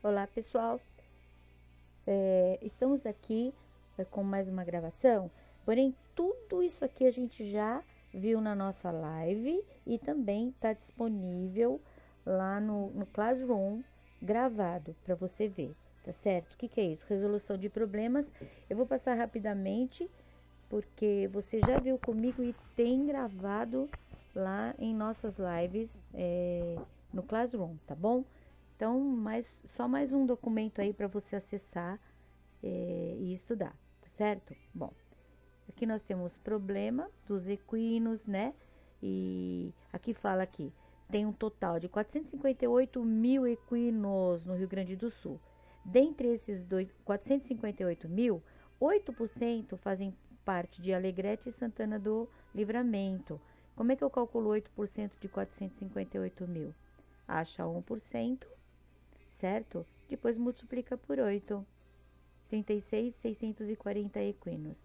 Olá, pessoal. Estamos aqui com mais uma gravação, porém tudo isso aqui a gente já viu na nossa live e também está disponível lá no Classroom gravado para você ver, tá certo? O que é isso? Resolução de problemas. Eu vou passar rapidamente porque você já viu comigo e tem gravado lá em nossas lives no Classroom, tá bom? Então, só mais um documento aí para você acessar e estudar, tá certo? Bom, aqui nós temos problema dos equinos, né? E aqui fala aqui, tem um total de 458 mil equinos no Rio Grande do Sul. Dentre esses 458 mil, 8% fazem parte de Alegrete e Santana do Livramento. Como é que eu calculo 8% de 458 mil? Acha 1%, certo? Depois multiplica por 8. 36.640 equinos.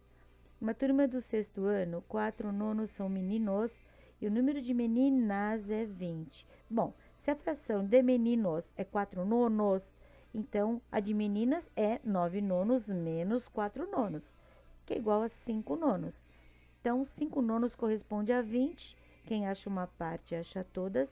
Uma turma do sexto ano, 4 nonos são meninos e o número de meninas é 20. Bom, se a fração de meninos é 4 nonos, então a de meninas é 9 nonos menos 4 nonos, que é igual a 5 nonos. Então, 5 nonos corresponde a 20. Quem acha uma parte, acha todas.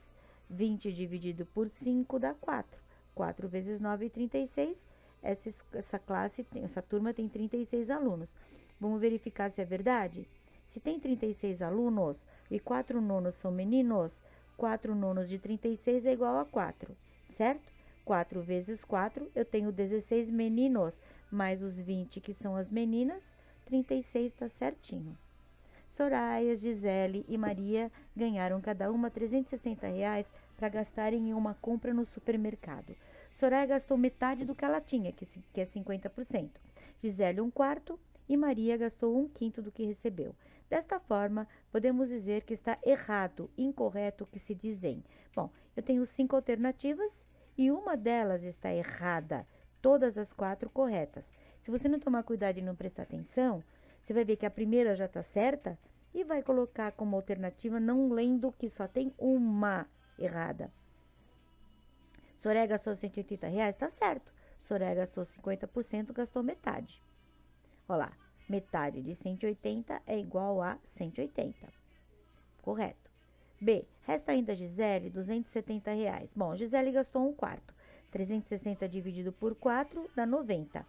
20 dividido por 5 dá 4. 4 vezes 9 é 36. Essa turma tem 36 alunos. Vamos verificar se é verdade? Se tem 36 alunos e 4 nonos são meninos, 4 nonos de 36 é igual a 4, certo? 4 vezes 4, eu tenho 16 meninos, mais os 20 que são as meninas, 36 está certinho. Soraya, Gisele e Maria ganharam cada uma R$360 para gastarem em uma compra no supermercado. Soraya gastou metade do que ela tinha, que é 50%. Gisele, um quarto, e Maria gastou um quinto do que recebeu. Desta forma, podemos dizer que está errado, incorreto o que se diz em. Bom, eu tenho 5 alternativas e uma delas está errada, todas as 4 corretas. Se você não tomar cuidado e não prestar atenção, você vai ver que a primeira já está certa e vai colocar como alternativa não lendo que só tem uma errada. Soraya gastou R$180, tá certo. Soraya gastou 50%, gastou metade. Olha lá, metade de 180 é igual a 180. Correto. B, resta ainda a Gisele R$270. Bom, Gisele gastou um quarto. 360 dividido por 4 dá 90.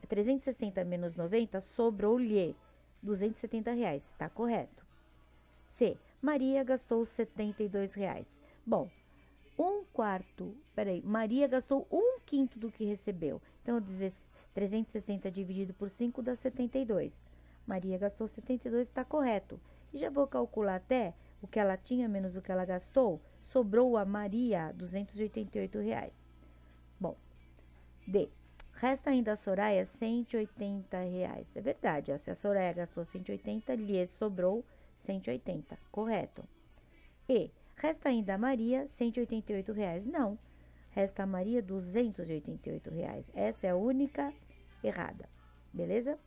360 menos 90 sobrou-lhe R$270. Está correto. C, Maria gastou R$72. Bom, Maria gastou um quinto do que recebeu. Então, 360 dividido por 5 dá 72. Maria gastou 72, está correto. E já vou calcular até o que ela tinha menos o que ela gastou. Sobrou a Maria R$288. Bom, D. Resta ainda a Soraya R$180. É verdade, ó, se a Soraya gastou 180, lhe sobrou 180. Correto. E. Resta ainda a Maria R$188. Não. Resta a Maria R$288. Essa é a única errada. Beleza?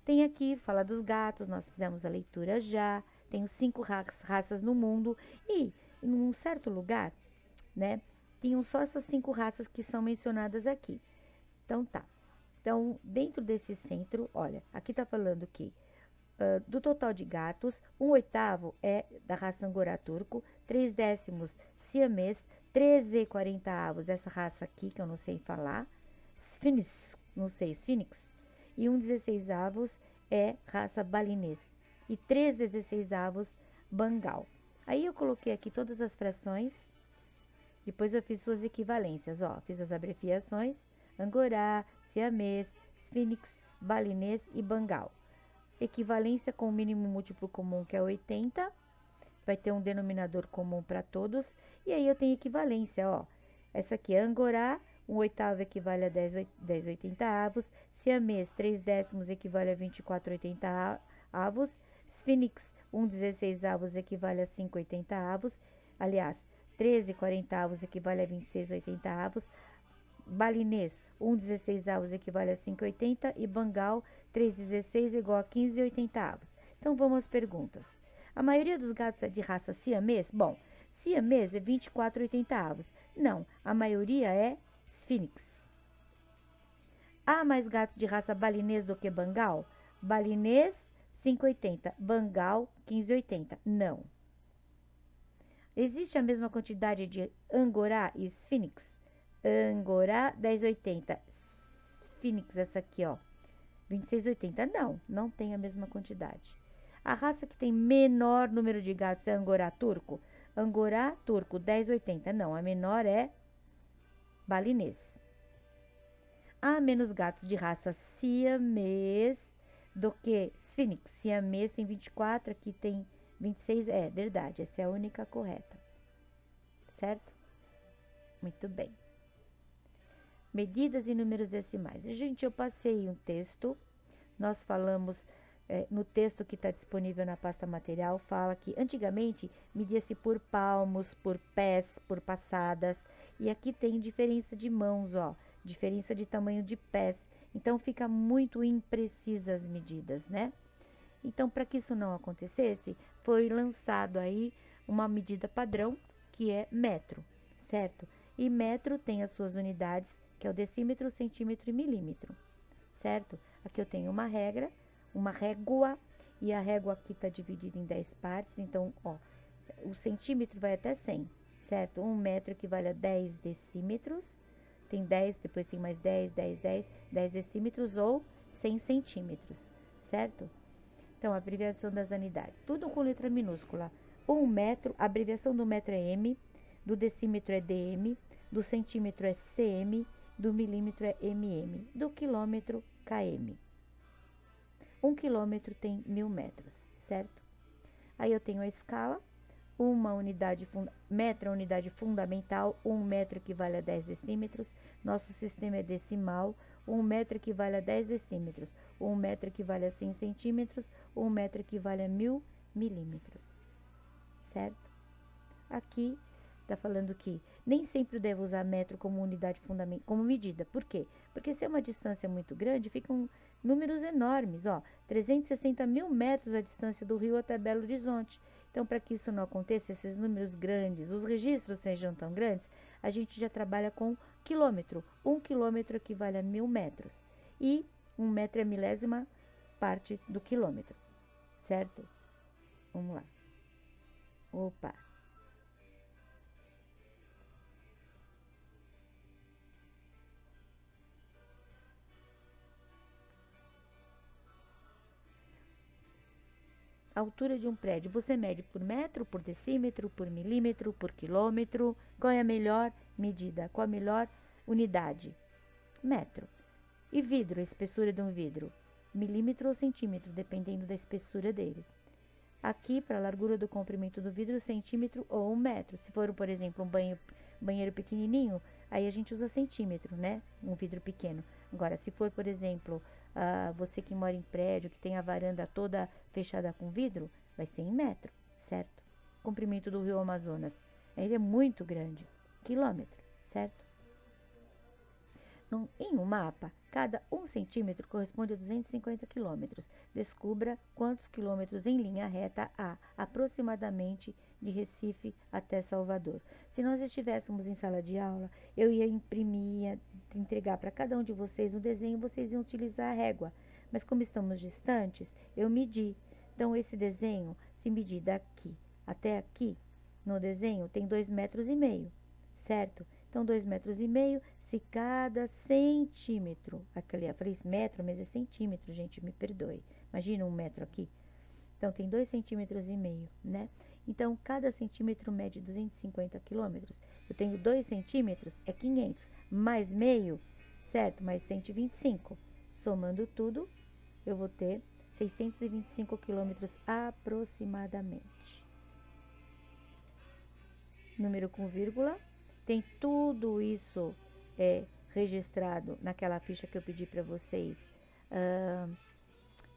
Tem aqui, fala dos gatos, nós fizemos a leitura já. Tem 5 raças no mundo. E em um certo lugar, né, tinham só essas 5 raças que são mencionadas aqui. Então, tá. Então, dentro desse centro, olha, aqui tá falando que do total de gatos, 1/8 é da raça Angorá turco, 3/10 siamês, 13/40 essa raça aqui, que eu não sei falar, Sphinx, não sei, Sphinx, e 1/16 é raça balinês, e 3/16 Bangal. Aí eu coloquei aqui todas as frações, depois eu fiz suas equivalências, ó, fiz as abreviações, Angorá, siamês, Sphinx, balinês e Bangal. Equivalência com o mínimo múltiplo comum, que é 80. Vai ter um denominador comum para todos. E aí eu tenho equivalência, ó. Essa aqui é Angorá, 1/8 equivale a 10/80. Siamês, 3/10 equivale a 24/80. Sphinx, 1/16 equivale a 5/80. Aliás, 13/40 equivale a 26/80. Balinês, 1/16 equivale a 5/80 e Bangal, 3/16 igual a 15/80. Então, vamos às perguntas. A maioria dos gatos é de raça siamês? Bom, siamês é 24/80. Não, a maioria é Sphinx. Há mais gatos de raça balinês do que Bangal? Balinês, 5,80. Bangal, 15,80. Não. Existe a mesma quantidade de Angorá e Sphinx? Angorá, 10,80. Sphinx, essa aqui, ó, 26,80. Não, não tem a mesma quantidade. A raça que tem menor número de gatos é Angorá turco? Angorá turco, 10,80. Não, a menor é balinês. Há menos gatos de raça siamês do que Sphinx. Siamês tem 24, aqui tem 26. É verdade, essa é a única correta. Certo? Muito bem. Medidas e números decimais. Gente, eu passei um texto. Nós falamos no texto que está disponível na pasta material, fala que antigamente media-se por palmos, por pés, por passadas. E aqui tem diferença de mãos, ó, diferença de tamanho de pés. Então fica muito imprecisa as medidas, né? Então, para que isso não acontecesse, foi lançado aí uma medida padrão, que é metro, certo? E metro tem as suas unidades, que é o decímetro, centímetro e milímetro, certo? Aqui eu tenho uma regra, uma régua, e a régua aqui está dividida em 10 partes. Então, ó, o centímetro vai até 100, certo? 1 metro equivale a 10 decímetros, tem 10, depois tem mais 10, 10, 10, 10 decímetros ou 100 centímetros, certo? Então, a abreviação das unidades, tudo com letra minúscula. 1 metro, a abreviação do metro é M, do decímetro é DM, do centímetro é CM, do milímetro é MM, do quilômetro, KM. 1 quilômetro tem 1000 metros, certo? Aí eu tenho a escala, metro é a unidade fundamental, 1 metro equivale a 10 decímetros, nosso sistema é decimal, 1 metro equivale a 10 decímetros, 1 metro equivale a 100 centímetros, 1 metro equivale a 1000 milímetros, certo? Aqui está falando que nem sempre devo usar metro como unidade fundamental, como medida. Por quê? Porque se é uma distância muito grande, ficam números enormes, ó, 360 mil metros a distância do Rio até Belo Horizonte. Então, para que isso não aconteça, esses números grandes, os registros sejam tão grandes, a gente já trabalha com quilômetro. 1 quilômetro equivale a 1000 metros. E 1 metro é a milésima parte do quilômetro, certo? Vamos lá. Opa! A altura de um prédio, você mede por metro, por decímetro, por milímetro, por quilômetro? Qual é a melhor medida? Qual a melhor unidade? Metro. E vidro, a espessura de um vidro? Milímetro ou centímetro, dependendo da espessura dele. Aqui, para a largura do comprimento do vidro, centímetro ou 1 metro. Se for, por exemplo, um banheiro pequenininho, aí a gente usa centímetro, né? Um vidro pequeno. Agora, se for, por exemplo, você que mora em prédio, que tem a varanda toda fechada com vidro, vai ser em metro, certo? Comprimento do rio Amazonas, ele é muito grande, quilômetro, certo? Em um mapa, cada 1 centímetro corresponde a 250 quilômetros. Descubra quantos quilômetros em linha reta há, aproximadamente, de Recife até Salvador. Se nós estivéssemos em sala de aula, eu ia imprimir, ia entregar para cada um de vocês um desenho, vocês iam utilizar a régua. Mas como estamos distantes, eu medi. Então, esse desenho, se medir daqui até aqui, no desenho, tem 2,5 metros, certo? Então, 2,5 metros, se cada centímetro, aqui eu falei metro, mas é centímetro, gente, me perdoe. Imagina 1 metro aqui. Então, tem 2,5 centímetros, né? Então, cada centímetro mede 250 quilômetros. Eu tenho 2 centímetros, é 500, mais meio, certo? Mais 125. Somando tudo, eu vou ter 625 quilômetros aproximadamente. Número com vírgula. Tem tudo isso registrado naquela ficha que eu pedi para vocês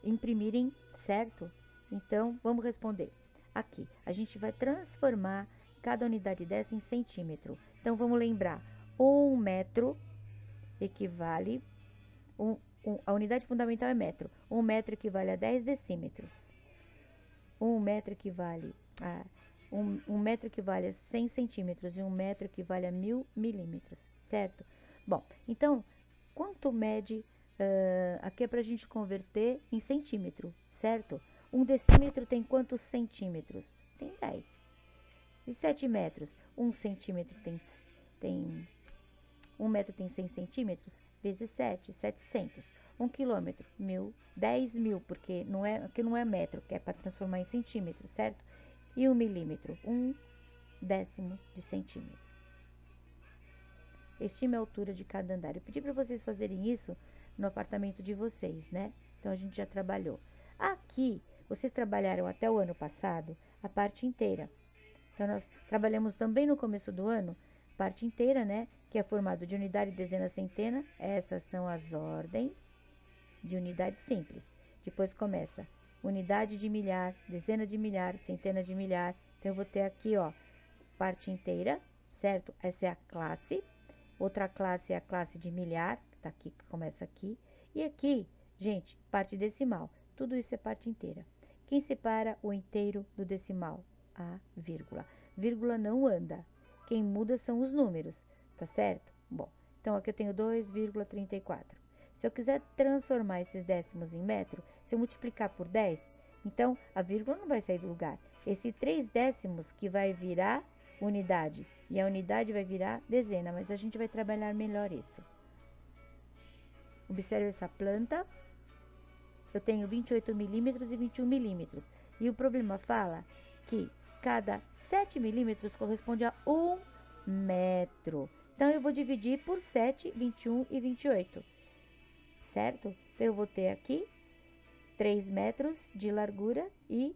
imprimirem, certo? Então, vamos responder. Aqui, a gente vai transformar cada unidade dessa em centímetro. Então, vamos lembrar, 1 metro equivale, a unidade fundamental é metro. 1 metro equivale a 10 decímetros. 1 metro equivale a 1 metro equivale a 100 centímetros e 1 metro equivale a 1000 milímetros, certo? Bom, Então, quanto mede, aqui é para a gente converter em centímetro, certo? 1 decímetro tem quantos centímetros? Tem 10. E 7 metros? 1 centímetro tem 1 metro tem 100 centímetros, vezes 7, 700. 1 quilômetro, 1000, 10 mil, porque aqui não é metro, que é para transformar em centímetro, certo? E 1 milímetro, 1 décimo de centímetro. Estime a altura de cada andar. Eu pedi para vocês fazerem isso no apartamento de vocês, né? Então, a gente já trabalhou. Aqui, vocês trabalharam até o ano passado a parte inteira. Então, nós trabalhamos também no começo do ano, parte inteira, né? Que é formado de unidade, dezena, centena. Essas são as ordens de unidade simples. Depois começa unidade de milhar, dezena de milhar, centena de milhar. Então, eu vou ter aqui, ó, parte inteira, certo? Essa é a classe. Outra classe é a classe de milhar, que tá aqui, que começa aqui. E aqui, gente, parte decimal. Tudo isso é parte inteira. Quem separa o inteiro do decimal? A vírgula. Vírgula não anda. Quem muda são os números, tá certo? Bom, então aqui eu tenho 2,34. Se eu quiser transformar esses décimos em metro, se eu multiplicar por 10, então a vírgula não vai sair do lugar. Esse 3 décimos que vai virar unidade, e a unidade vai virar dezena, mas a gente vai trabalhar melhor isso. Observe essa planta. Eu tenho 28 milímetros e 21 milímetros. E o problema fala que cada 7 milímetros corresponde a 1 metro. Então, eu vou dividir por 7, 21 e 28. Certo? Então, eu vou ter aqui 3 metros de largura e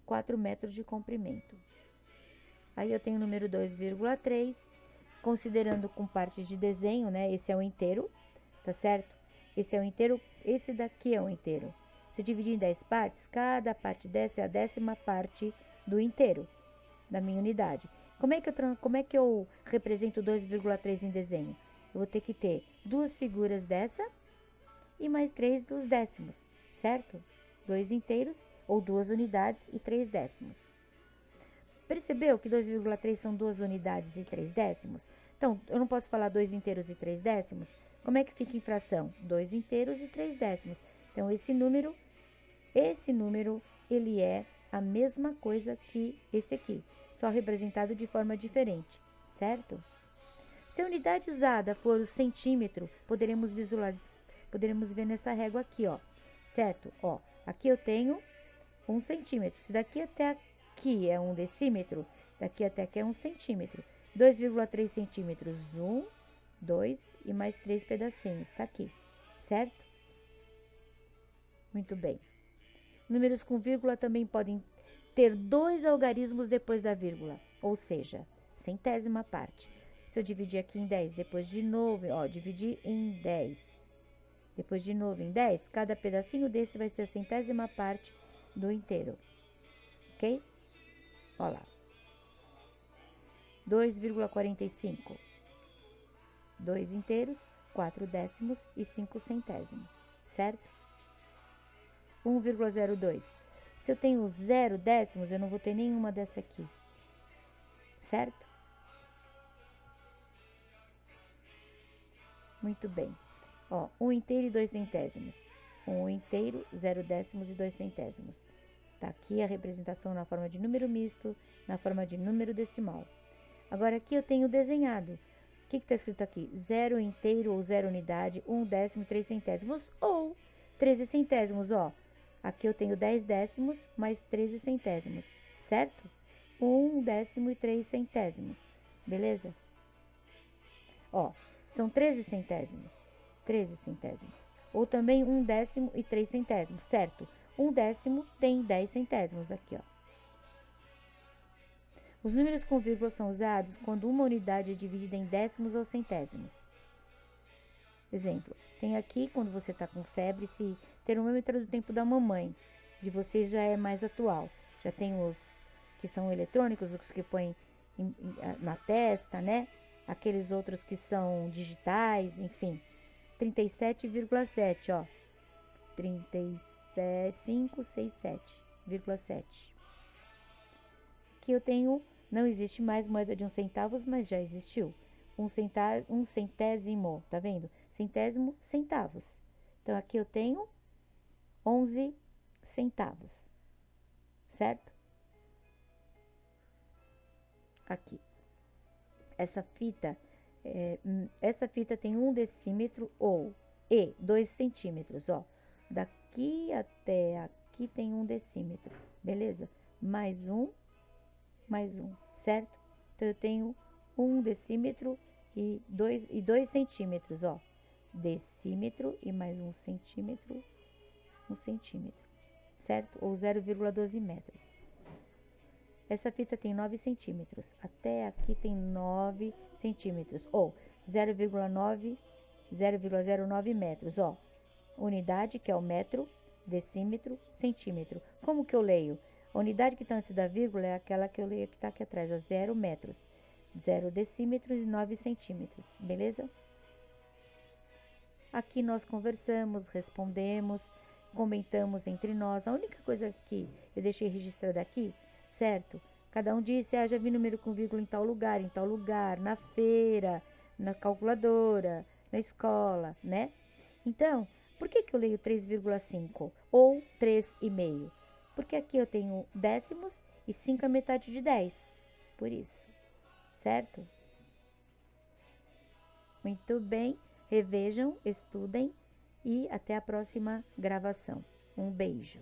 4 metros de comprimento. Aí eu tenho o número 2,3, considerando com partes de desenho, né? Esse é o inteiro, tá certo? Esse é o inteiro, esse daqui é o inteiro. Se eu dividir em 10 partes, cada parte dessa é a 10ª parte do inteiro, da minha unidade. Como é que eu represento 2,3 em desenho? Eu vou ter que ter 2 figuras dessa e mais 3 dos décimos, certo? 2 inteiros, ou 2 unidades e 3 décimos. Percebeu que 2,3 são 2 unidades e 3 décimos? Então, eu não posso falar 2 inteiros e 3 décimos? Como é que fica em fração? 2 inteiros e 3 décimos. Então, esse número, ele é a mesma coisa que esse aqui, só representado de forma diferente, certo? Se a unidade usada for o centímetro, poderemos ver nessa régua aqui, ó, certo? Ó, aqui eu tenho 1 centímetro. Se daqui até aqui é 1 decímetro, daqui até aqui é 1 centímetro. 2,3 centímetros, 1, 2 e mais 3 pedacinhos, tá aqui, certo? Muito bem. Números com vírgula também podem ter 2 algarismos depois da vírgula, ou seja, centésima parte. Se eu dividir aqui em 10, depois de novo, ó, dividir em 10, depois de novo em 10, cada pedacinho desse vai ser a centésima parte do inteiro, ok? Olha lá. 2,45. 2 inteiros, 4 décimos e 5 centésimos, certo? 1,02. Se eu tenho 0 décimos, eu não vou ter nenhuma dessa aqui, certo? Muito bem. Ó, 1 inteiro e 2 centésimos. 1 inteiro, 0 décimos e 2 centésimos. Tá aqui a representação na forma de número misto, na forma de número decimal. Agora aqui eu tenho desenhado. O que está escrito aqui? 0 inteiro ou 0 unidade, 1 décimo e 3 centésimos ou 13 centésimos, ó. Aqui eu tenho 10 décimos mais 13 centésimos, certo? 1 décimo e 3 centésimos, beleza? Ó, são 13 centésimos, 13 centésimos. Ou também 1 décimo e 3 centésimos, certo? 1 décimo tem 10 centésimos aqui, ó. Os números com vírgula são usados quando uma unidade é dividida em décimos ou centésimos. Exemplo, tem aqui, quando você está com febre, esse termômetro do tempo da mamãe, de vocês já é mais atual. Já tem os que são eletrônicos, os que põem na testa, né? Aqueles outros que são digitais, enfim. 37,7, ó. 3567,7. Aqui eu tenho, não existe mais moeda de 1 centavo, mas já existiu. um centésimo, tá vendo? Centésimo, centavos. Então, aqui eu tenho 11 centavos, certo? Aqui. Essa fita tem 1 decímetro e 2 centímetros, ó. Daqui até aqui tem 1 decímetro, beleza? Mais um, certo? Então, eu tenho 1 decímetro e 2 centímetros, ó. Decímetro e mais 1 centímetro, certo? Ou 0,12 metros. Essa fita tem 9 centímetros. Até aqui tem 9 centímetros. Ou 0,09 metros, ó. Unidade, que é o metro, decímetro, centímetro. Como que eu leio? A unidade que está antes da vírgula é aquela que eu leio que está aqui atrás, ó, 0 metros. 0 decímetros e 9 centímetros, beleza? Aqui nós conversamos, respondemos, comentamos entre nós. A única coisa que eu deixei registrada aqui, certo? Cada um disse, já vi número com vírgula em tal lugar, na feira, na calculadora, na escola, né? Então, por que eu leio 3,5 ou 3,5? Porque aqui eu tenho décimos e 5 é metade de 10. Por isso, certo? Muito bem, revejam, estudem e até a próxima gravação. Um beijo.